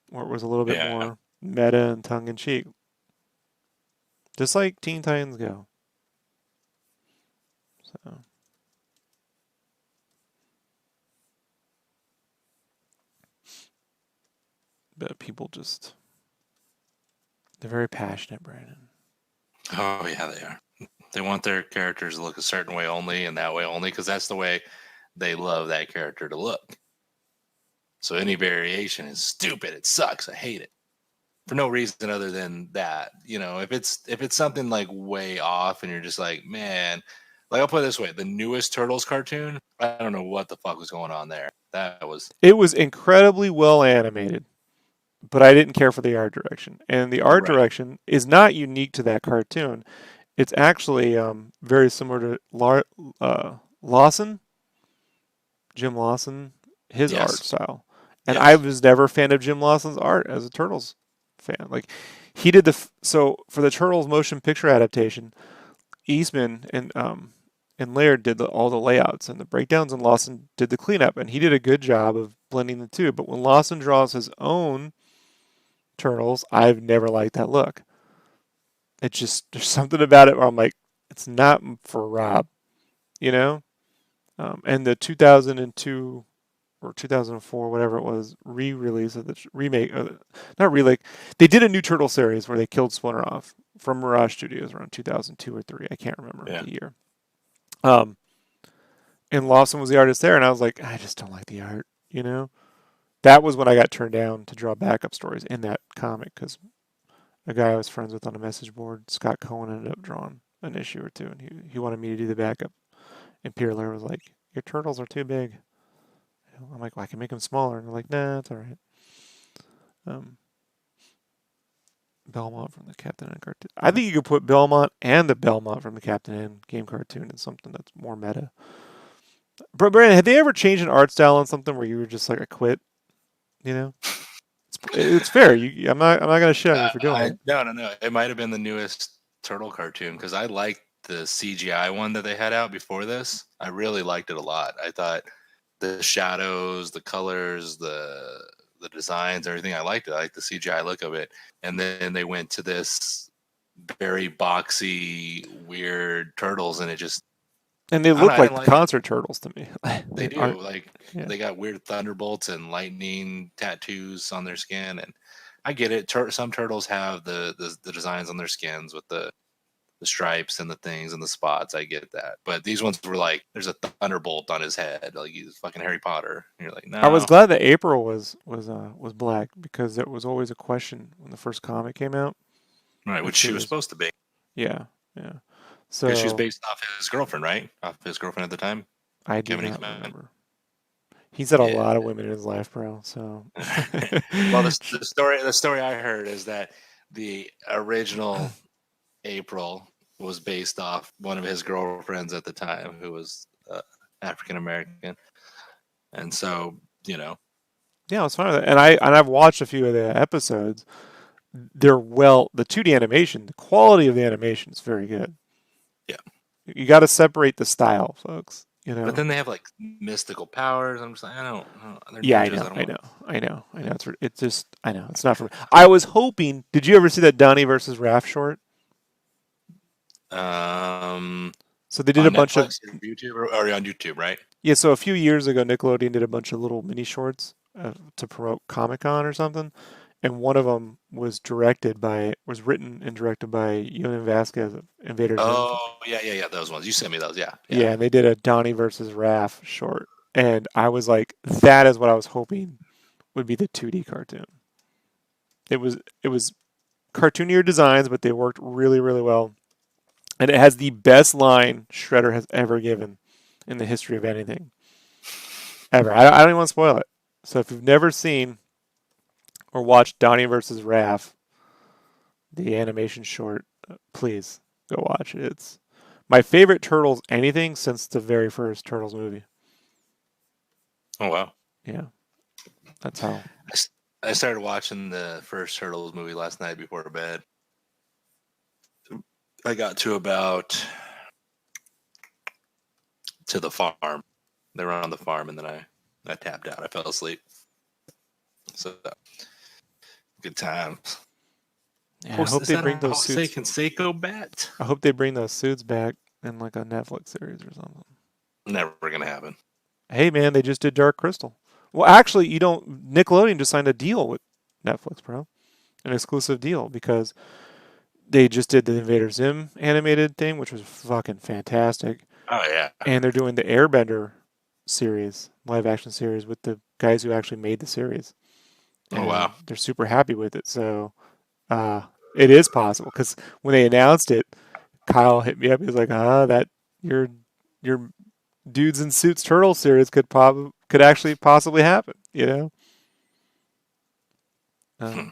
where it was a little bit Yeah. more meta and tongue in cheek, just like Teen Titans Go. So, but people just they're very passionate, Brandon. Oh yeah, they are. They want their characters to look a certain way only and that way only because that's the way they love that character to look. So any variation is stupid. It sucks. I hate it for no reason other than that. If it's something like way off and you're just like, man, like I'll put it this way: the newest Turtles cartoon, I don't know what the fuck was going on there. That was It was incredibly well animated, but I didn't care for the art direction. And the art right. direction is not unique to that cartoon. It's actually very similar to Lawson, Jim Lawson, his art Yes. style. And I Yes. was never a fan of Jim Lawson's art as a Turtles fan. Like he did so for the Turtles motion picture adaptation, Eastman and Laird did all the layouts and the breakdowns, and Lawson did the cleanup. And he did a good job of blending the two. But when Lawson draws his own Turtles, I've never liked that look. It's just there's something about it where I'm like, it's not for Rob, you know. And the 2002 or 2004, whatever it was, re-release of the remake, not remake. They did a new Turtle series where they killed Splinter off from Mirage Studios around 2002 or three. I can't remember Yeah. the year. Um, and Lawson was the artist there, and I was like, I just don't like the art, you know. That was when I got turned down to draw backup stories in that comic because a guy I was friends with on a message board, Scott Cohen, ended up drawing an issue or two, and he wanted me to do the backup. And Peter Laird was like, "Your turtles are too big." I'm like, well, "I can make them smaller," and they're like, "Nah, it's all right." Um, Belmont from the Captain N cartoon. I think you could put Belmont and the Belmont from the Captain N game cartoon in something that's more meta. But Brandon, have they ever changed an art style on something where you were just like, "I quit"? You know, it's fair. I'm not gonna shit on you for doing I it. no no no. It might have been the newest Turtle cartoon because I liked the CGI one that they had out before this. I really liked it a lot. I thought the shadows, the colors, the designs, everything. I liked it. I liked the CGI look of it. And then they went to this very boxy, weird turtles, and it just And they I don't know. look I like didn't the like it. concert turtles to me. They They do aren't. like Yeah. they got weird thunderbolts and lightning tattoos on their skin, and I get it. Some turtles have the designs on their skins with the stripes and the things and the spots. I get that, but these ones were like, there's a thunderbolt on his head, like he's fucking Harry Potter. And you're like, I was no, glad that April was black because there was always a question when the first comic came out right? if Which she she was was. supposed to be, Yeah, yeah. because she was So based off his girlfriend, right? Off his girlfriend at the time, I do Kevin not Eastman. remember. He's had a Yeah. lot of women in his life, bro. So Well, the story I heard is that the original April was based off one of his girlfriends at the time, who was African American, and so yeah, I was fine with that. And I've watched a few of the episodes. The 2D animation, the quality of the animation is very good. yeah. You got to separate the style, folks. You But know. then they have like mystical powers. I'm just like, I don't they're Yeah, I ninjas. know, I don't I want. know, I know, I know. It's just, I know, it's not for me. I was hoping. Did you ever see that Donnie versus Raph short? So they did a On bunch of Netflix or YouTube or on YouTube, right? yeah. So a few years ago, Nickelodeon did a bunch of little mini shorts to promote Comic Con or something, and one of them was written and directed by Yonan Vasquez of Invader Zim. Oh yeah. Those ones you sent me those. Yeah, yeah. Yeah, and they did a Donnie versus Raph short, and I was like, that is what I was hoping would be the 2D cartoon. It was cartoonier designs, but they worked really, really well. And it has the best line Shredder has ever given in the history of anything ever. I don't even want to spoil it. So if you've never seen or watched Donnie versus Raph, the animation short, please go watch it. It's my favorite Turtles anything since the very first Turtles movie. Oh wow. Yeah, that's how. I, s- I started watching the first Turtles movie last night before bed. I got to about to the farm. They were on the farm, and then I tapped out. I fell asleep. So good times. Yeah, I hope Is they that bring a those Jose suits. Canseco bat? I hope they bring those suits back in like a Netflix series or something. Never gonna happen. Hey man, they just did Dark Crystal. Well, actually, you don't. Nickelodeon just signed a deal with Netflix, bro, an exclusive deal because they just did the Invader Zim animated thing, which was fucking fantastic, Oh yeah. and they're doing the Airbender series, live action series with the guys who actually made the series, Oh wow. and they're super happy with it. So uh, it is possible because when they announced it, Kyle hit me up. He was like, that your dudes in suits turtle series could actually possibly happen, you know."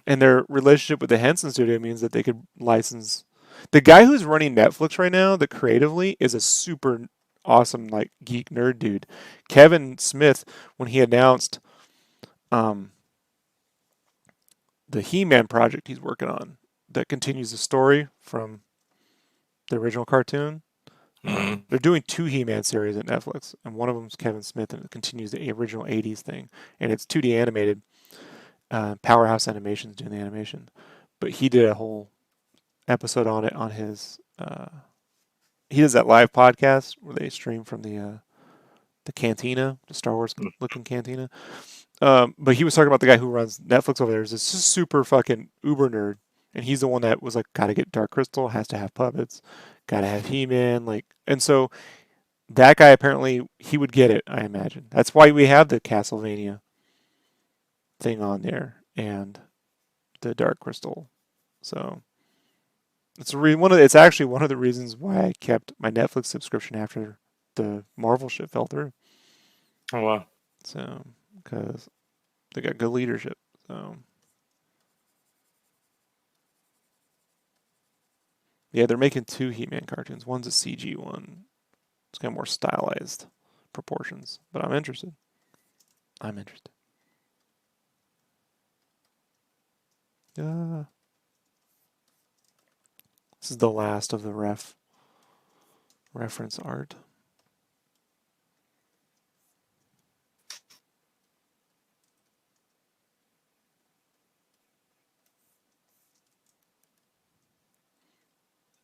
And their relationship with the Henson Studio means that they could license. The guy who's running Netflix right now, the creatively, is a super awesome like geek nerd dude. Kevin Smith, when he announced um, the He-Man project he's working on, that continues the story from the original cartoon. Hmm. They're doing two He-Man series at Netflix, and one of them is Kevin Smith, and it continues the original '80s thing, and it's 2D animated. Powerhouse Animation's doing the animation, but he did a whole episode on it on his. He does that live podcast where they stream from the cantina, the Star Wars looking cantina. But he was talking about the guy who runs Netflix over there. Is this super fucking uber nerd, and he's the one that was like, got to get Dark Crystal, has to have puppets, got to have He-Man, like, and so that guy apparently he would get it. I imagine that's why we have the Castlevania thing on there and the Dark Crystal. So it's actually one of the reasons why I kept my Netflix subscription after the Marvel shit fell through. Oh wow. So because they got good leadership. So yeah, they're making two He-Man cartoons. One's a CG one. It's got more stylized proportions. But I'm interested. I'm interested. Uh, this is the last of the reference art.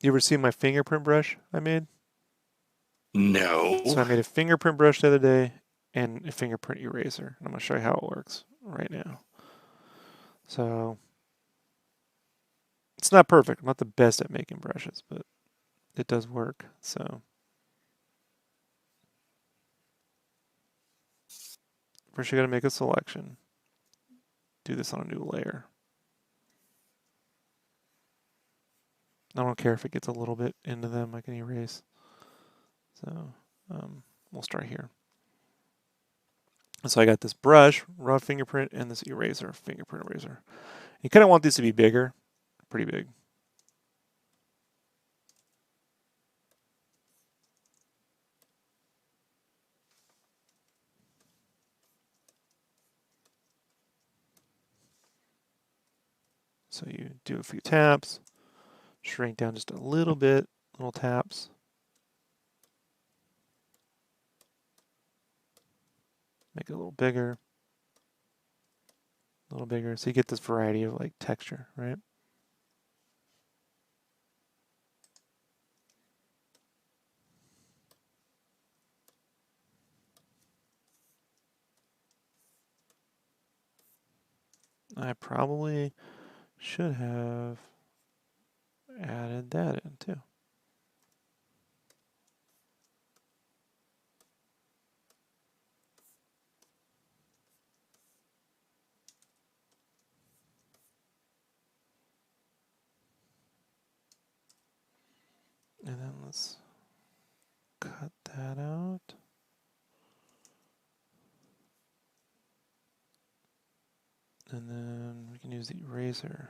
You ever see my fingerprint brush I made? So No. I made a fingerprint brush the other day and a fingerprint eraser. I'm going to show you how it works right now. So it's not perfect. I'm not the best at making brushes, but it does work. So first you got to make a selection. Do this on a new layer. I don't care if it gets a little bit into them. I can erase. So we'll start here. So I got this brush, rough fingerprint, and this eraser, fingerprint eraser. You kind of want these to be bigger, pretty big. So you do a few taps, shrink down just a little bit, little taps. Make it a little bigger, so you get this variety of like texture, right? I probably should have added that in too. And then let's cut that out. And then we can use the eraser.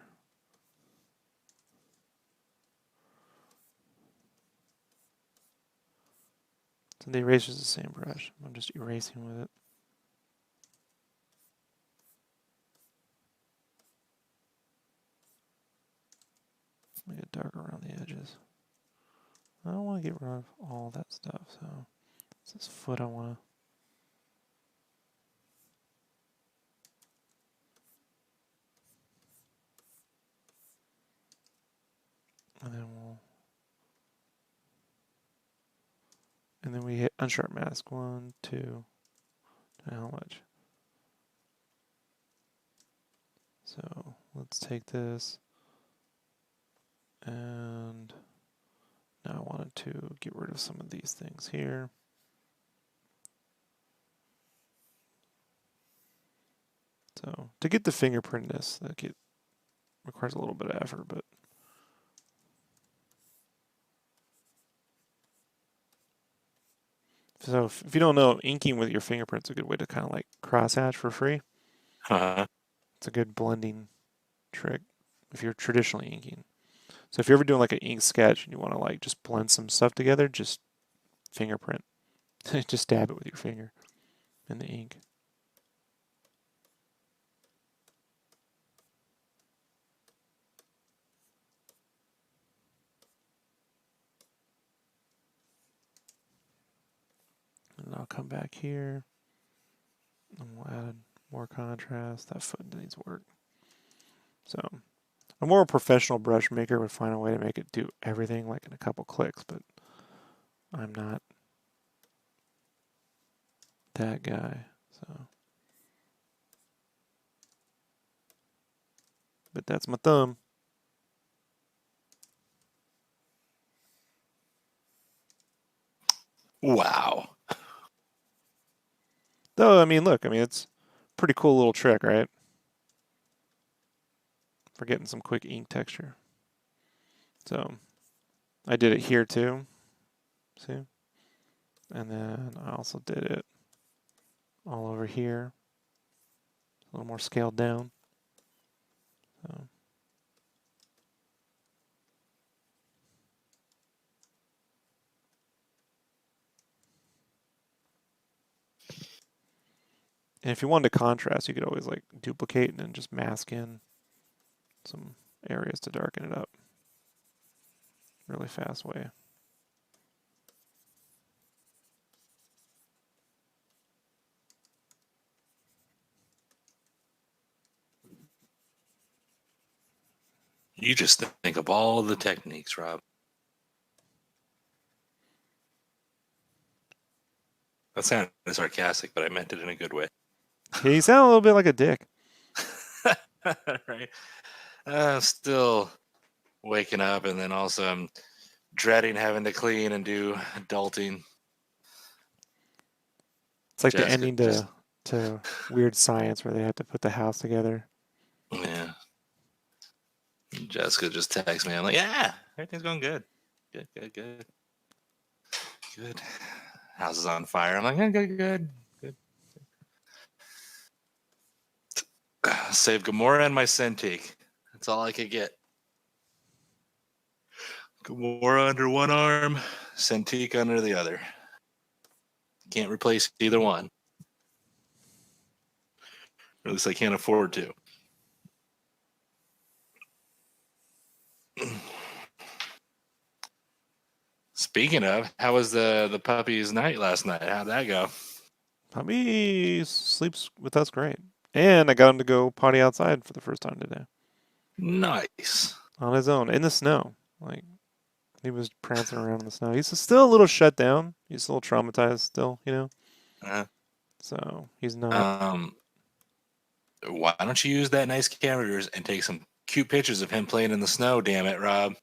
So the eraser is the same brush. I'm just erasing with it. Make it darker around the edges. I don't want to get rid of all that stuff, so it's this foot I want to. And then we hit unsharp mask. 1, 2. How much? So let's take this, and now I wanted to get rid of some of these things here. So to get the fingerprintness, that requires a little bit of effort, but so if you don't know, inking with your fingerprint's a good way to kind of like crosshatch for free. Uh-huh. It's a good blending trick if you're traditionally inking. So if you're ever doing like an ink sketch and you want to like just blend some stuff together, just fingerprint. Just dab it with your finger in the ink. And I'll come back here and we'll add more contrast. That foot needs work. So a more professional brush maker would find a way to make it do everything like in a couple clicks, but I'm not that guy. So, but that's my thumb. Wow. Though, I mean, look, I mean, it's a pretty cool little trick, right? For getting some quick ink texture. So I did it here too. See? And then I also did it all over here. A little more scaled down. So. And if you wanted to contrast, you could always like duplicate and then just mask in some areas to darken it up. Really fast way. You just think of all the techniques, Rob. That sounded sarcastic, but I meant it in a good way. Yeah, you sound a little bit like a dick. Right? I'm still waking up, and then also I'm dreading having to clean and do adulting. It's like the Jessica ending just, to Weird Science where they have to put the house together. yeah. Jessica just texts me. I'm like, yeah, everything's going good. Good, good, good. Good. House is on fire. I'm like, yeah, good, good, good. Save Gamora and my Cintiq. That's all I could get. Gamora under one arm, Cintiq under the other. Can't replace either one. Or at least I can't afford to. Speaking of, how was the puppy's night last night? How'd that go? Puppy sleeps with us great. And I got him to go potty outside for the first time today. Nice. On his own, in the snow. Like, he was prancing around in the snow. He's still a little shut down. He's a little traumatized still, you know? Uh, So, he's not. um, why don't you use that nice camera of yours and take some cute pictures of him playing in the snow? Damn it, Rob.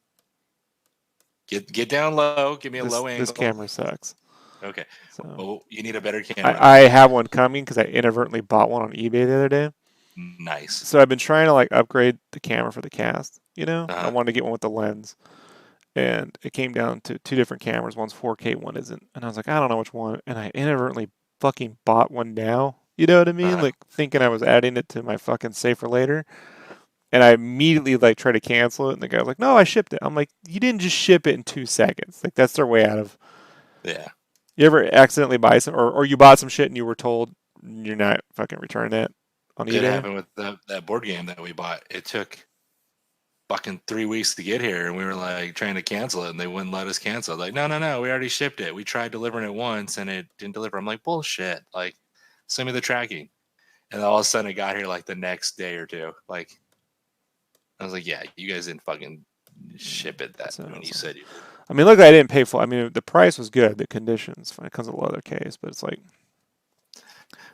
Get down low. Give me a low This angle. camera sucks. Okay. So, Oh, you need a better camera I then. have one coming because I inadvertently bought one on eBay the other day. Nice. So, I've been trying to, like, upgrade the camera for the cast, you know? I Uh-huh. wanted to get one with the lens. And it came down to two different cameras. One's 4K, one isn't. And I was like, I don't know which one. And I inadvertently fucking bought one now. You know what I mean? Uh-huh. Like thinking I was adding it to my fucking save for later. And I immediately like tried to cancel it. And the guy was like, no, I shipped it. I'm like, you didn't just ship it in 2 seconds. Like that's their way out of. Yeah. You ever accidentally buy some, or you bought some shit and you were told you're not fucking returning it on It eBay? happened with that board game that we bought. It took fucking 3 weeks to get here, and we were like trying to cancel it, and they wouldn't let us cancel. Like, no, no, no, we already shipped it. We tried delivering it once, and it didn't deliver. I'm like, bullshit. Like, send me the tracking. And all of a sudden, it got here like the next day or two. Like, I was like, yeah, you guys didn't fucking ship it that So, when you so said you did. I mean, look, I didn't pay full. I mean, the price was good. The conditions, it comes with a leather case, but it's like,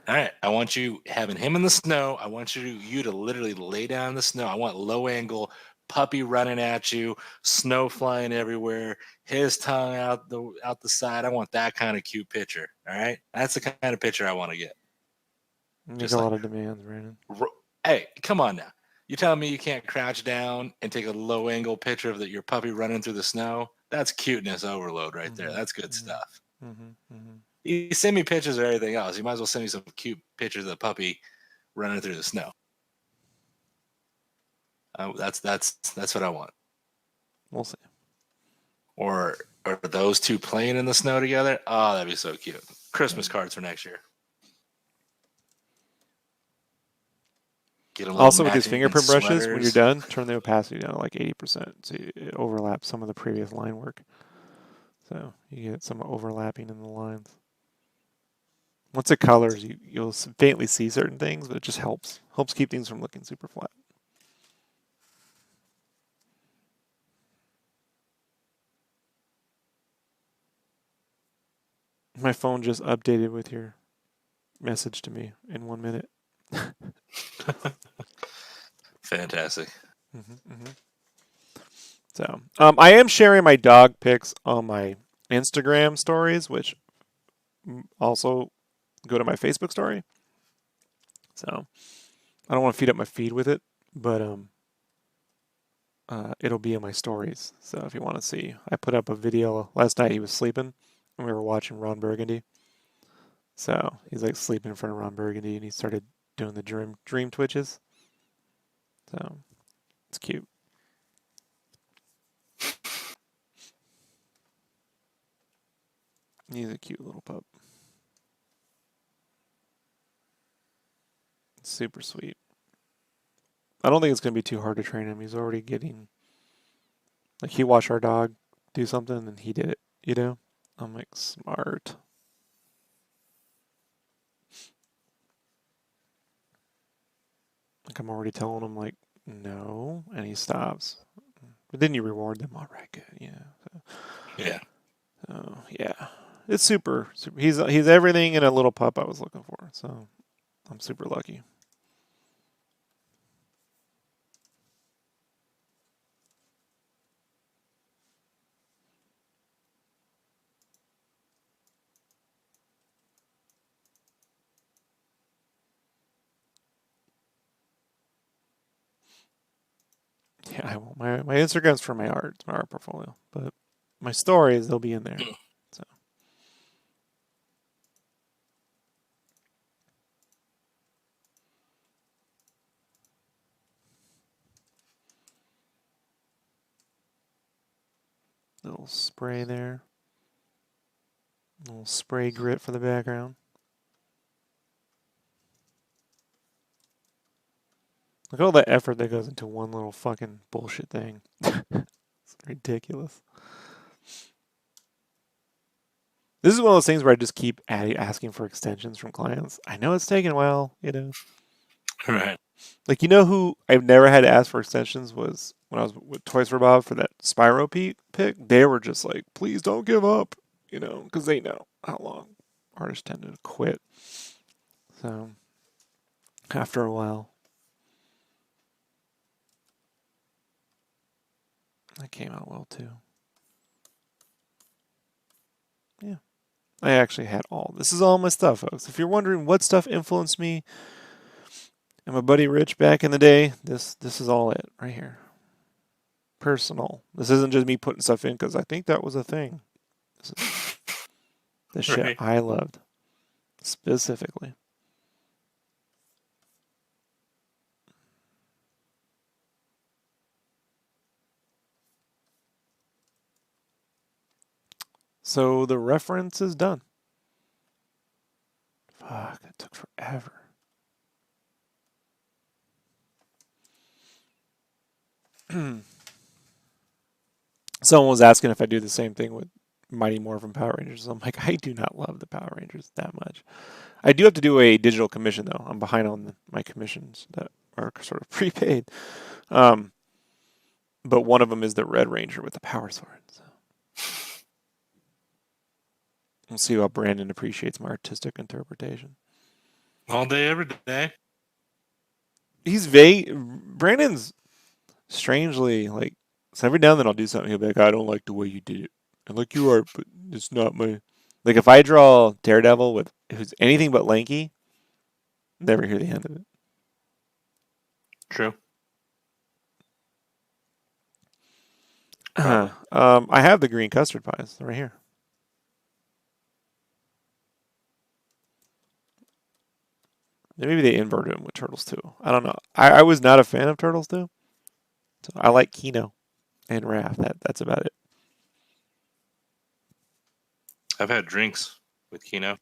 All right, I want you having him in the snow. I want you to literally lay down in the snow. I want low angle puppy running at you, snow flying everywhere, his tongue out the side. I want that kind of cute picture. All right, that's the kind of picture I want to get. make a Just like, lot of demands, Brandon. hey, come on now. You telling me you can't crouch down and take a low angle picture of your puppy running through the snow? That's cuteness overload right there. Mm-hmm, That's good mm-hmm, stuff. mm-hmm, mm-hmm. You send me pictures of everything else. You might as well send me some cute pictures of the puppy running through the snow. That's what I want. We'll see. Or those two playing in the snow together? Oh, that'd be so cute. Christmas Yeah. cards for next year. Get a little Also, with these matching fingerprint brushes, when you're sweaters. done, turn the opacity down to like 80%, so it overlaps some of the previous line work. So you get some overlapping in the lines. Once it colors, you'll faintly see certain things, but it just helps keep things from looking super flat. My phone just updated with your message to me in 1 minute. Fantastic. Mm-hmm. So, I am sharing my dog pics on my Instagram stories, which also go to my Facebook story. So, I don't want to feed up my feed with it, but it'll be in my stories. So if you want to see, I put up a video last night. He was sleeping, and we were watching Ron Burgundy. So he's like sleeping in front of Ron Burgundy, and he started doing the dream twitches. So it's cute. He's a cute little pup. Super sweet. I don't think it's gonna be too hard to train him. He's already getting like he watched our dog do something and he did it. You know, I'm like smart. Like I'm already telling him like no, and he stops. But then you reward them. All right, good. Yeah. Yeah. So yeah, it's super. He's everything in a little pup I was looking for. So I'm super lucky. Yeah, I won't. My Instagram's for my art. It's my art portfolio. But my stories, they'll be in there. So Little spray there. Little spray grit for the background. Look at all the effort that goes into one little fucking bullshit thing. It's ridiculous. This is one of those things where I just keep asking for extensions from clients. I know it's taking a while, you know. Right. Like, you know who I've never had to ask for extensions was when I was with Toys for Bob for that Spyro pick. They were just like, please don't give up, you know, because they know how long artists tend to quit. So, after a while, that came out well too. Yeah. I actually had all. This is all my stuff, folks. If you're wondering what stuff influenced me and my buddy Rich back in the day, this is all it right here. Personal. This isn't just me putting stuff in because I think that was a thing. This is the shit Right. I loved specifically. So the reference is done. Fuck, it took forever. Someone was asking if I do the same thing with Mighty Morphin Power Rangers. I'm like, I do not love the Power Rangers that much. I do have to do a digital commission though. I'm behind on my commissions that are sort of prepaid. But one of them is the Red Ranger with the power sword. So we'll see how Brandon appreciates my artistic interpretation. All day, every day. He's vague. Brandon's strangely like. So every now and then I'll do something. He'll be like, "I don't like the way you did it." I'm like, "You are, but it's not my." Like if I draw Daredevil with who's anything but lanky, never hear the end of it. True. I have the green custard pies. They're right here. Maybe they inverted them with Turtles too. I don't know. I was not a fan of Turtles too. So I like Kino and Raph. That's about it. I've had drinks with Kino.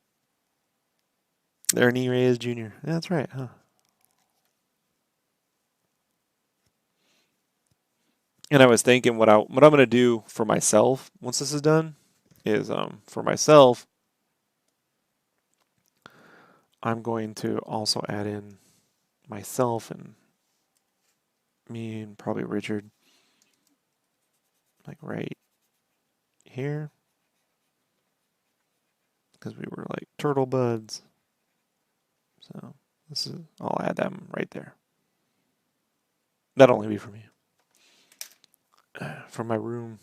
Ernie Reyes Jr. Yeah, that's right, huh? And I was thinking what I'm gonna do for myself once this is done is for myself I'm going to also add in myself and me and probably Richard like right here because we were like turtle buds. So I'll add them right there. That'll only be for me. From my room.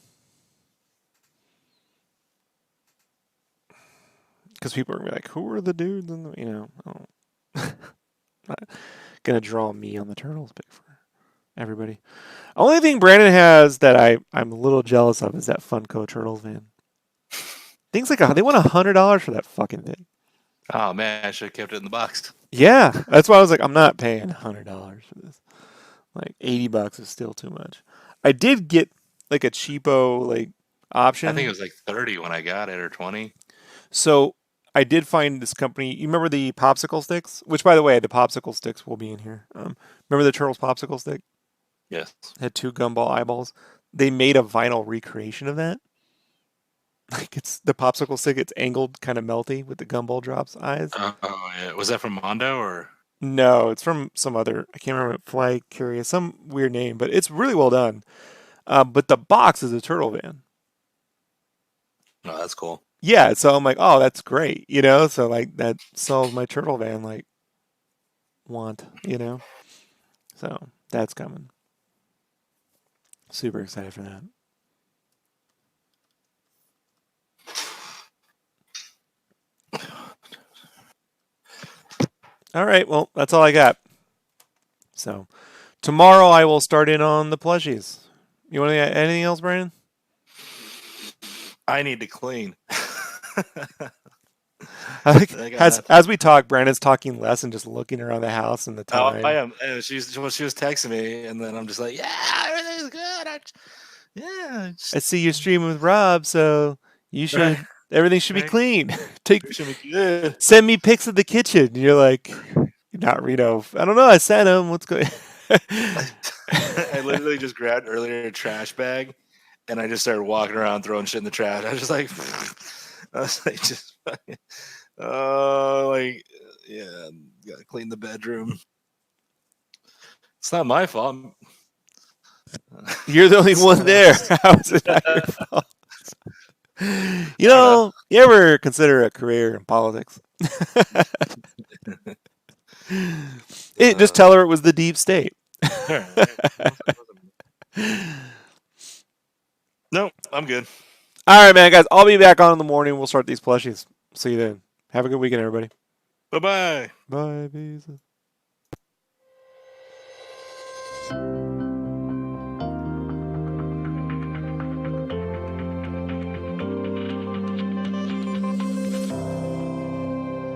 Because people are going to be like, who are the dudes? And you know, not going to draw me on the turtles pick for everybody. Only thing Brandon has that I'm a little jealous of is that Funko Turtles van. Things like they want $100 for that fucking thing. Oh man, I should have kept it in the box. Yeah, that's why I was like, I'm not paying $100 for this. Like $80 is still too much. I did get like a cheapo like option. I think it was like 30 when I got it, or 20. So I did find this company. You remember the popsicle sticks? Which, by the way, the popsicle sticks will be in here. Remember the Turtles popsicle stick? Yes. Had two gumball eyeballs. They made a vinyl recreation of that. Like it's the popsicle stick. It's angled, kind of melty with the gumball drops eyes. Oh yeah. Was that from Mondo or? No, it's from some other. I can't remember. Fly Curious, some weird name, but it's really well done. But the box is a turtle van. No, that's cool. Yeah, so I'm like, oh, that's great, you know. So like that solves my turtle van like want, you know. So that's coming. Super excited for that. All right, well, that's all I got. So tomorrow I will start in on the plushies. You want to add anything else, Brandon? I need to clean. As we talk, Brandon's talking less and just looking around the house and the Oh, time. I am. She was texting me, and then I'm just like, yeah, everything's good. Yeah, I see you're streaming with Rob, so you right, should everything should be right. clean. Take It should be good. Send me pics of the kitchen. You're like, not Reno. I don't know. I sent him. What's going? I, I literally just grabbed earlier a trash bag, and I just started walking around throwing shit in the trash. I was just like, I was like, just, oh, like, yeah, gotta clean the bedroom. It's not my fault. You're the only one Someone there. else. How is it not your fault? You I don't know. know, you ever consider a career in politics? Just Uh, tell her it was the deep state. all right. No, I'm good. All right, man, guys. I'll be back on in the morning. We'll start these plushies. See you then. Have a good weekend, everybody. Bye bye. Bye, peace.